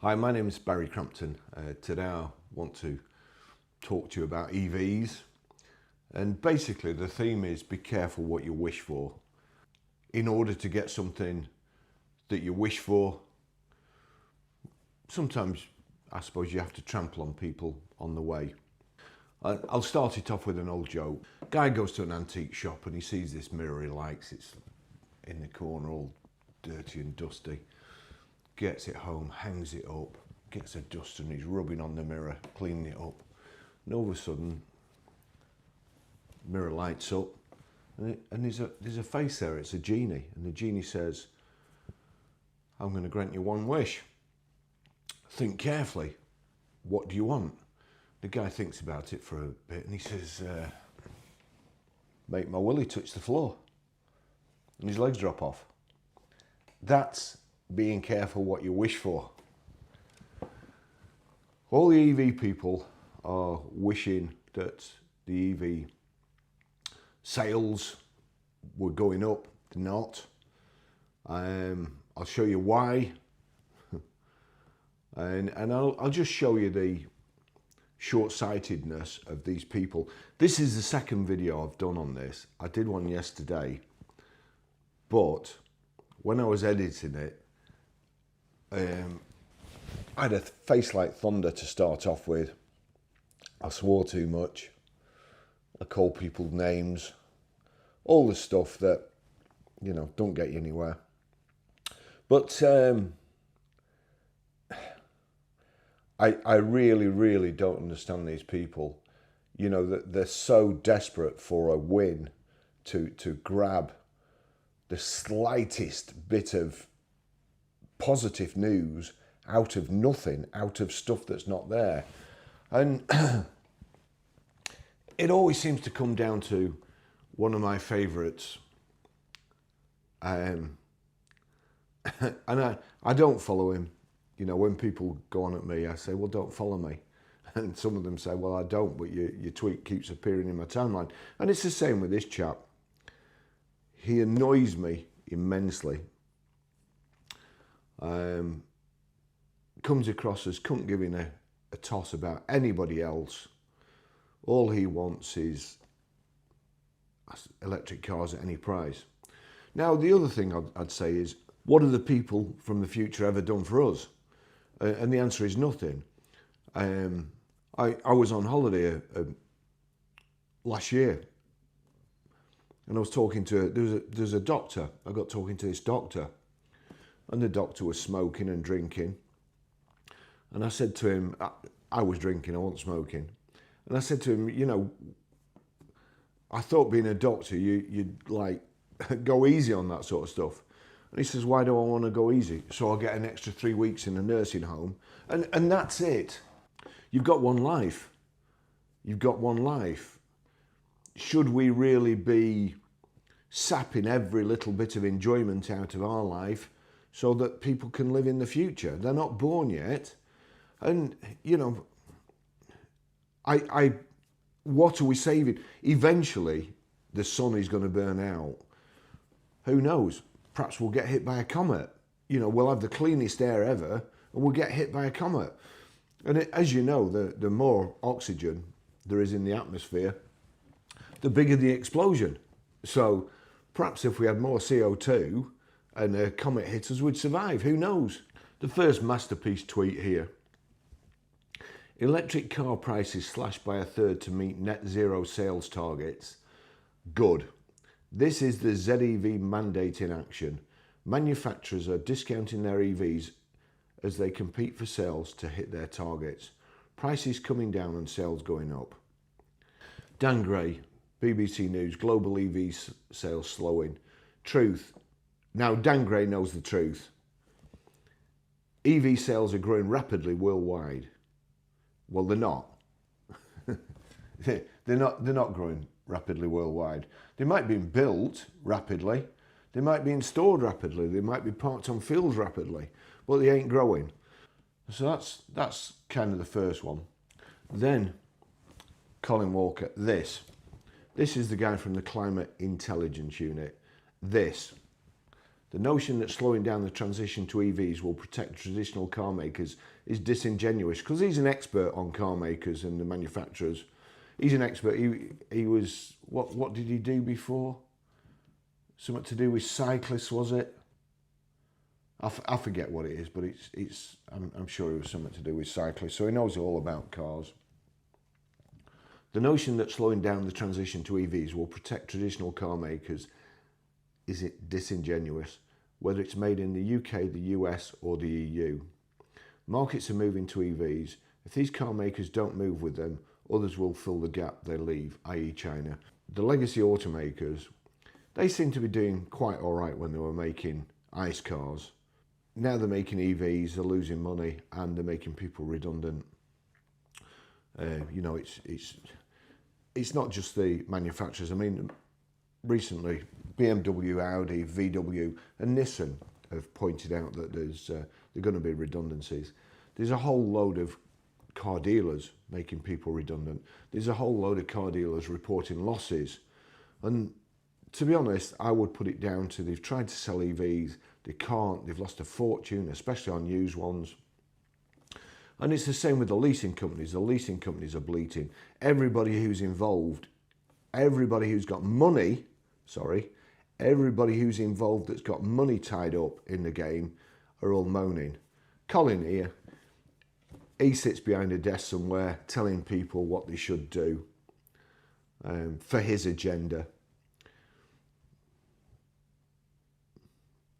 Hi, my name is Barry Crampton. Today I want to talk to you about EVs, and basically the theme is be careful what you wish for. In order to get something that you wish for, sometimes I suppose you have to trample on people on the way. I'll start it off with an old joke. Guy goes to an antique shop and he sees this mirror he likes. It's in the corner, all dirty and dusty. Gets it home, hangs it up, gets a duster and he's rubbing on the mirror, cleaning it up. And all of a sudden, the mirror lights up and there's a face there, it's a genie. And the genie says, I'm going to grant you one wish. Think carefully. What do you want? The guy thinks about it for a bit and he says, make my willy touch the floor. And his legs drop off. That's being careful what you wish for. All the EV people are wishing that the EV sales were going up. They're not. I'll show you why. and I'll just show you the short-sightedness of these people. This is the second video I've done on this. I did one yesterday, but when I was editing it, I had a face like thunder to start off with. I swore too much. I called people names. All the stuff that, you know, don't get you anywhere. But I really don't understand these people. You know, that they're so desperate for a win to grab the slightest bit of positive news out of nothing, out of stuff that's not there. And it always seems to come down to one of my favourites. And I don't follow him. You know, when people go on at me, I say, well, don't follow me. And some of them say, well, I don't, but your tweet keeps appearing in my timeline. And it's the same with this chap. He annoys me immensely. Comes across as couldn't give him a toss about anybody else. All he wants is electric cars at any price. Now, the other thing I'd say is, what have the people from the future ever done for us? And the answer is nothing. I was on holiday last year, and I was talking to, there's a doctor. I got talking to this doctor, and the doctor was smoking and drinking. And I said to him, I was drinking, I wasn't smoking. And I said to him, you know, I thought being a doctor, you'd like go easy on that sort of stuff. And he says, why do I want to go easy? So I'll get an extra 3 weeks in a nursing home. And that's it. You've got one life. You've got one life. Should we really be sapping every little bit of enjoyment out of our life so that people can live in the future? They're not born yet. And, you know, what are we saving? Eventually, the sun is going to burn out. Who knows? Perhaps we'll get hit by a comet. You know, we'll have the cleanest air ever, and we'll get hit by a comet. And as you know, the more oxygen there is in the atmosphere, the bigger the explosion. So perhaps if we had more CO2 and a comet hit us, we'd survive. Who knows? The first masterpiece tweet here. Electric car prices slashed by a third to meet net zero sales targets. Good. This is the ZEV mandate in action. Manufacturers are discounting their EVs as they compete for sales to hit their targets. Prices coming down and sales going up. Dan Gray, BBC News, global EV sales slowing. Truth. Now, Dan Gray knows the truth. EV sales are growing rapidly worldwide. Well, they're not. They're not growing rapidly worldwide. They might be built rapidly. They might be installed rapidly. They might be parked on fields rapidly, but they ain't growing. So that's kind of the first one. Then Colin Walker, this is the guy from the Climate Intelligence Unit. This The notion that slowing down the transition to EVs will protect traditional car makers is disingenuous, because he's an expert on car makers and the manufacturers. He's an expert. He was, what did he do before? Something to do with cyclists, was it? I forget what it is, but I'm sure it was something to do with cyclists, so he knows all about cars. The notion that slowing down the transition to EVs will protect traditional car makers is disingenuous, whether it's made in the UK, the US or the EU. Markets are moving to EVs. If these car makers don't move with them, others will fill the gap they leave, i.e. China. The legacy automakers, they seem to be doing quite all right when they were making ICE cars. Now they're making EVs, they're losing money and they're making people redundant. You know, it's not just the manufacturers. I mean, recently BMW, Audi, VW and Nissan have pointed out that there are going to be redundancies. There's a whole load of car dealers making people redundant. There's a whole load of car dealers reporting losses. And to be honest, I would put it down to they've tried to sell EVs, they can't, they've lost a fortune, especially on used ones. And it's the same with the leasing companies. The leasing companies are bleating. Everybody who's involved, everybody who's got money, everybody who's involved that's got money tied up in the game are all moaning. Colin here, he sits behind a desk somewhere telling people what they should do for his agenda.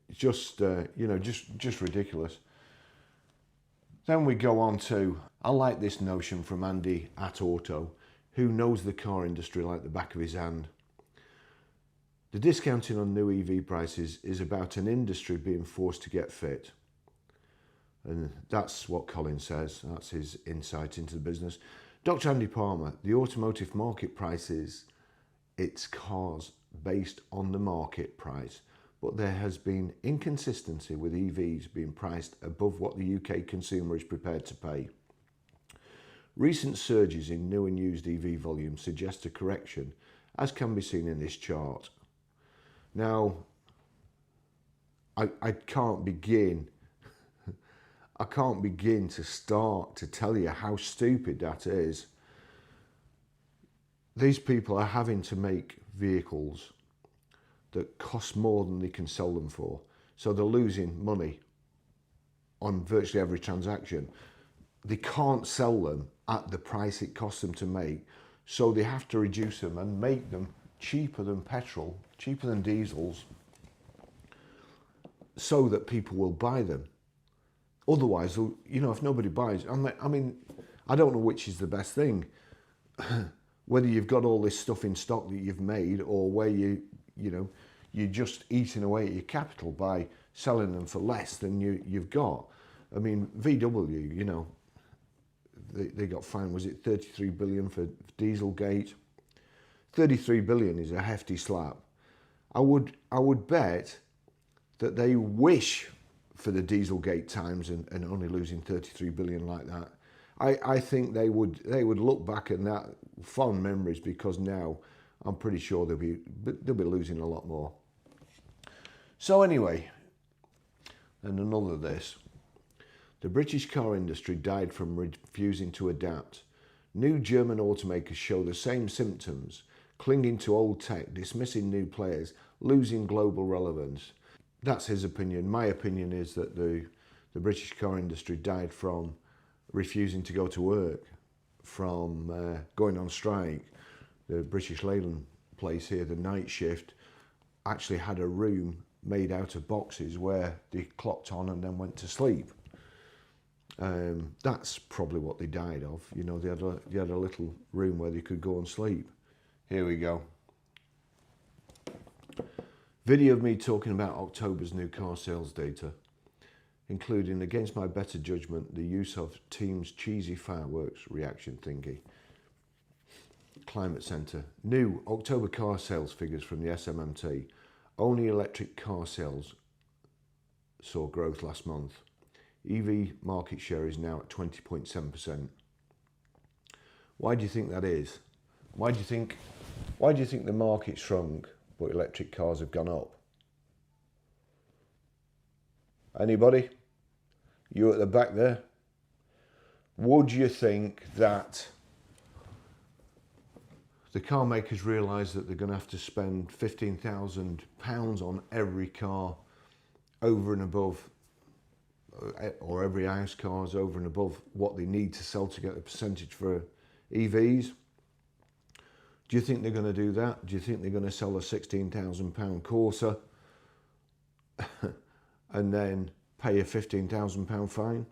It's just, you know, just ridiculous. Then we go on to, I like this notion from Andy at Auto, who knows the car industry like the back of his hand. The discounting on new EV prices is about an industry being forced to get fit. And that's what Colin says, that's his insight into the business. Dr. Andy Palmer, the automotive market prices its cars based on the market price, but there has been inconsistency with EVs being priced above what the UK consumer is prepared to pay. Recent surges in new and used EV volume suggest a correction, as can be seen in this chart. Now, I can't begin to start to tell you how stupid that is. These people are having to make vehicles that cost more than they can sell them for. So they're losing money on virtually every transaction. They can't sell them at the price it costs them to make, so they have to reduce them and make them cheaper than petrol, cheaper than diesels, so that people will buy them. Otherwise, you know, if nobody buys, I mean, I don't know which is the best thing. Whether you've got all this stuff in stock that you've made, or where you're just eating away at your capital by selling them for less than you've got. I mean, VW, you know, they got fined, was it 33 billion for Dieselgate? 33 billion is a hefty slap. I would bet that they wish for the Dieselgate times and only losing 33 billion like that. I think they would look back at that fond memories, because now I'm pretty sure they'll be losing a lot more. So anyway, and another this. The British car industry died from refusing to adapt. New German automakers show the same symptoms, clinging to old tech, dismissing new players, losing global relevance. That's his opinion. My opinion is that the British car industry died from refusing to go to work, from going on strike. The British Leyland place here, the night shift, actually had a room made out of boxes where they clocked on and then went to sleep. That's probably what they died of. You know, they had a little room where they could go and sleep. Here we go. Video of me talking about October's new car sales data, including, against my better judgment, the use of Team's cheesy fireworks reaction thingy. Climate Centre. New October car sales figures from the SMMT. Only electric car sales saw growth last month. EV market share is now at 20.7%. Why do you think that is? Why do you think the market shrunk but electric cars have gone up? Anybody? You at the back there? Would you think that the car makers realise that they're going to have to spend £15,000 on every car over and above, or every ICE cars over and above what they need to sell to get the percentage for EVs? Do you think they're going to do that? Do you think they're going to sell a £16,000 Corsa and then pay a £15,000 fine?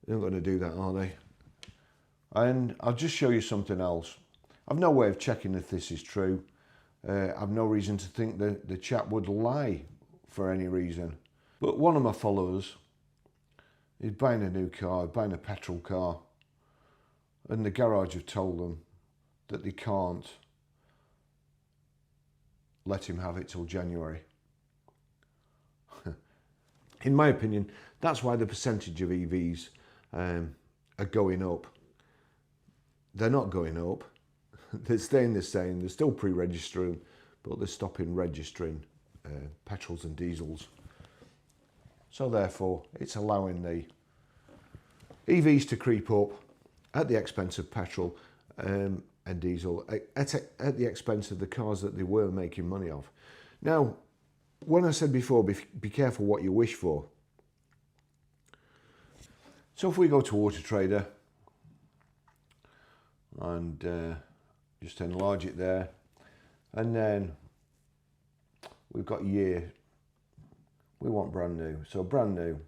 They're not going to do that, are they? And I'll just show you something else. I've no way of checking if this is true. I've no reason to think that the chap would lie for any reason. But one of my followers is buying a new car, buying a petrol car, and the garage have told them that they can't let him have it till January. In my opinion, that's why the percentage of EVs are going up. They're not going up. They're staying the same. They're still pre-registering, but they're stopping registering petrols and diesels. So therefore, it's allowing the EVs to creep up at the expense of petrol and diesel, at the expense of the cars that they were making money off. Now, when I said before, be careful what you wish for. So if we go to Auto Trader and just enlarge it there, and then we've got year, we want brand new, so brand new.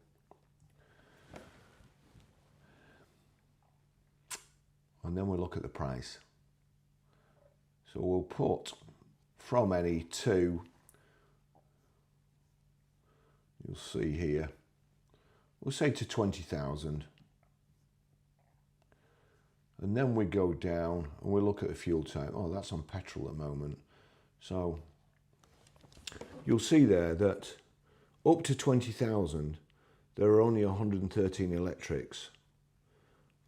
And then we look at the price. So we'll put from any to, you'll see here, we'll say to 20,000. And then we go down and we look at the fuel type. Oh, that's on petrol at the moment. So you'll see there that up to 20,000, there are only 113 electrics,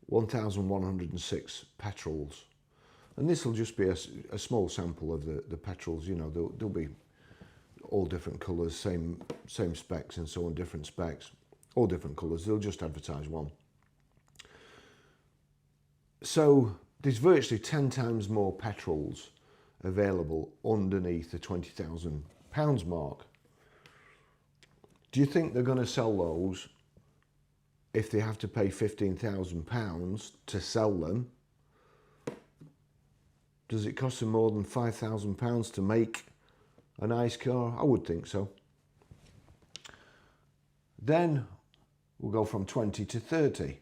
1,106 petrols. And this will just be a small sample of the petrols. You know, there'll be all different colours, same specs and so on, different specs, all different colours. They'll just advertise one. So there's virtually 10 times more petrols available underneath the £20,000 mark. Do you think they're going to sell those if they have to pay £15,000 to sell them? Does it cost them more than £5,000 to make an ICE car? I would think so. Then we'll go from 20 to 30.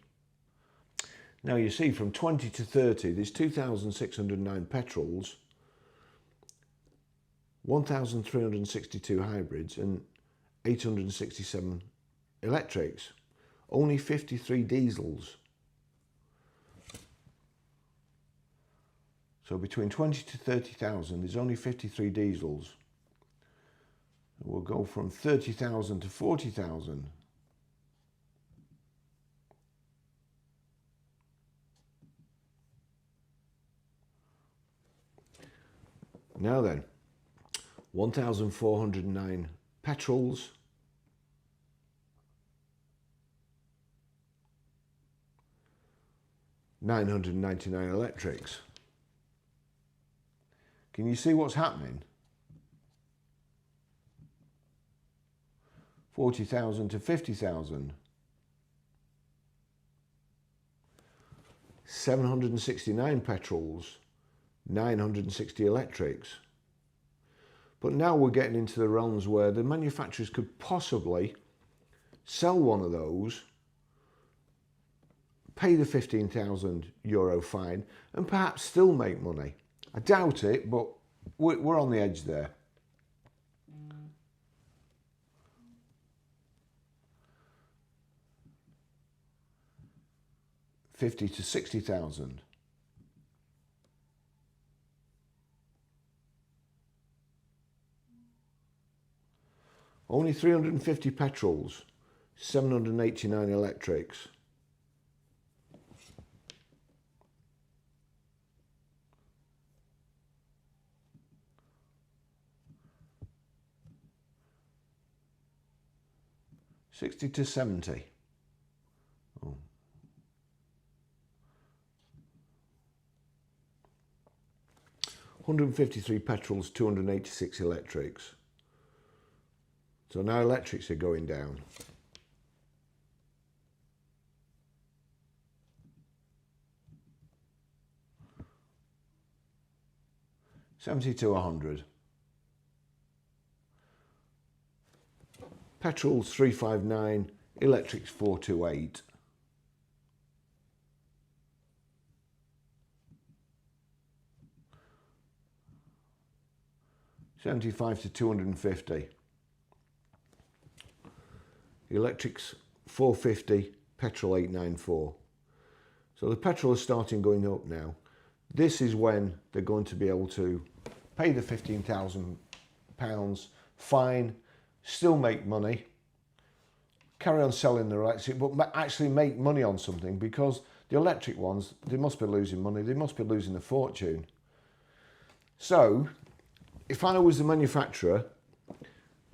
Now you see, from 20 to 30, there's 2,609 petrols, 1,362 hybrids and 867 electrics, only 53 diesels. So between 20 to 30,000, there's only 53 diesels. We'll go from 30,000 to 40,000. Now then, 1,409 petrols, 999 electrics. Can you see what's happening? 40,000 to 50,000. 769 petrols, 960 electrics. But now we're getting into the realms where the manufacturers could possibly sell one of those, pay the €15,000 fine, and perhaps still make money. I doubt it, but we're on the edge there. $50,000 to $60,000. Only 350 petrols, 789 electrics. 60 to 70. Oh. $153 petrols, 286 electrics. So now electrics are going down. $70 to 100. Petrols 359, electrics 428. $75 to 250. Electrics 450, petrol 894. So the petrol is starting going up now. This is when they're going to be able to pay the £15,000 fine, still make money, carry on selling their electric, but actually make money on something, because the electric ones, they must be losing money, they must be losing a fortune. So if I was the manufacturer,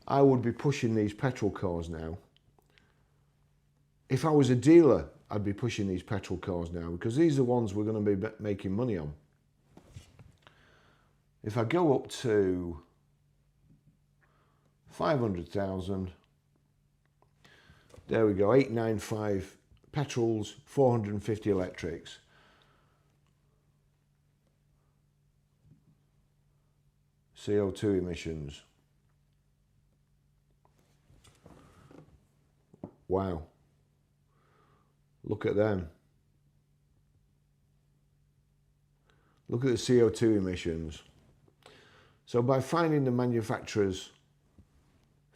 I would be pushing these petrol cars now. If I was a dealer, I'd be pushing these petrol cars now, because these are the ones we're going to be making money on. If I go up to 500,000, there we go, 895 petrols, 450 electrics. CO2 emissions. Wow. Look at them. Look at the CO2 emissions. So by fining the manufacturers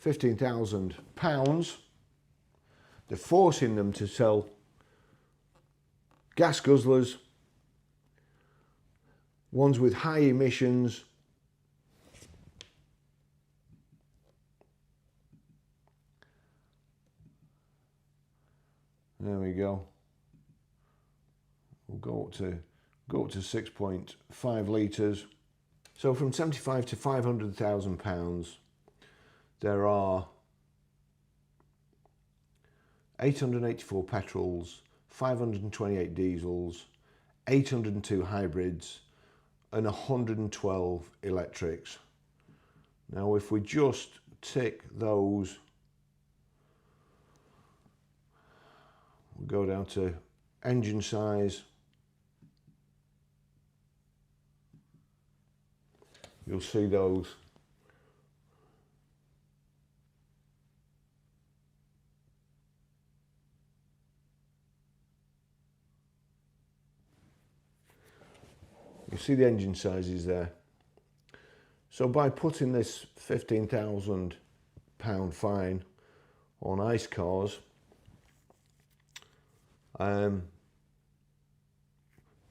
£15,000, they're forcing them to sell gas guzzlers, ones with high emissions, there we go. We'll go up to 6.5 litres. So from 75 to £500,000, there are 884 petrols, 528 diesels, 802 hybrids, and 112 electrics. Now, if we just tick those, we'll go down to engine size. You'll see those. You see the engine sizes there. So by putting this £15,000 fine on ICE cars,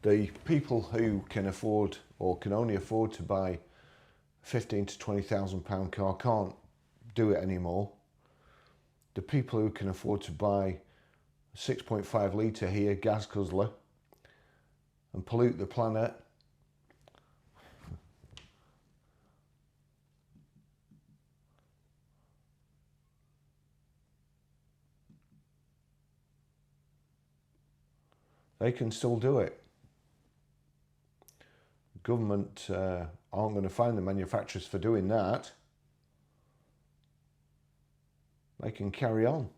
the people who can afford, or can only afford to buy £15,000 to £20,000 car can't do it anymore. The people who can afford to buy a 6.5 litre here gas guzzler and pollute the planet, they can still do it. Government aren't going to fine the manufacturers for doing that. They can carry on.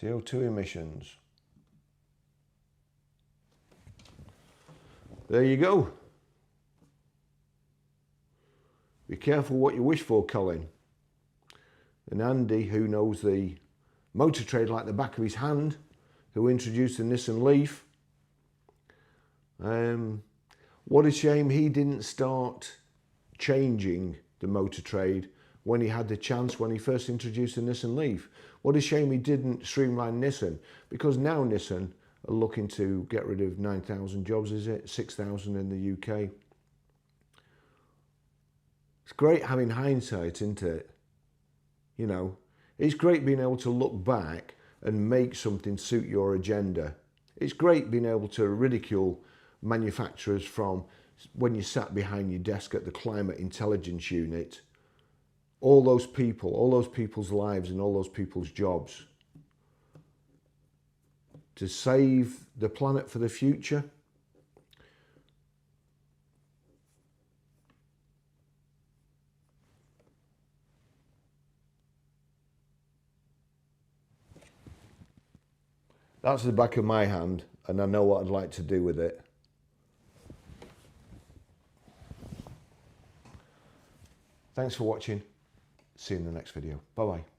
CO2 emissions. There you go. Be careful what you wish for, Colin. And Andy, who knows the motor trade like the back of his hand, who introduced the Nissan Leaf. What a shame he didn't start changing the motor trade when he had the chance, when he first introduced the Nissan Leaf. What a shame he didn't streamline Nissan, because now Nissan are looking to get rid of 9,000 jobs, is it? 6,000 in the UK. It's great having hindsight, isn't it? You know, it's great being able to look back and make something suit your agenda. It's great being able to ridicule manufacturers from when you sat behind your desk at the Climate Intelligence Unit, all those people's lives and all those people's jobs to save the planet for the future. That's the back of my hand, and I know what I'd like to do with it. Thanks for watching. See you in the next video. Bye-bye.